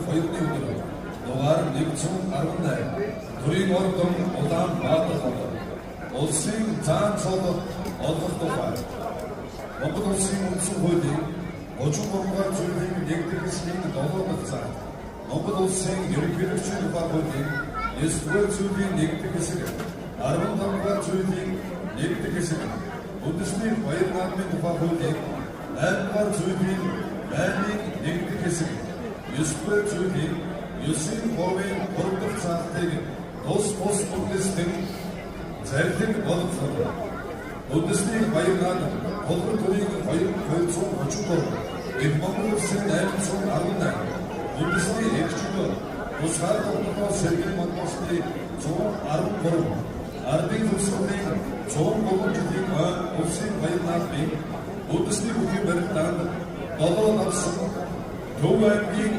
2-ны өдөр дугаар 118 төрийн ордон Улаанбаатар хот улсын цаан цолот олох тухай Монгол улсын үндсэн хуулийн 33-р зүйлийн 1-р хэсгийн 7-р цагт Монгол улсын ерөнхийлөгчийн тухай хуулийн 9-р зүйлийн 1-р хэсэг 15-р зүйлийн 1-р хэсэг үндэсний баяр наадмын тухай хуулийн 8-р зүйлийн 8-р хэсэг 9-р зүйлийн 9-ийн 3-р цаалтыг тус үндэстэн зарлиг болгох үндэсний баяр наадам Улгар төрийн 233 Монгол улсын 818 үндэсний эгчнүүд тусгаар тогтноо Сергей Мандосны 113 ардын төсвийн 103 жилийн улсын баяр наадмын үндэсний бүхий барилдаанд 7 навсан Төв аймгийн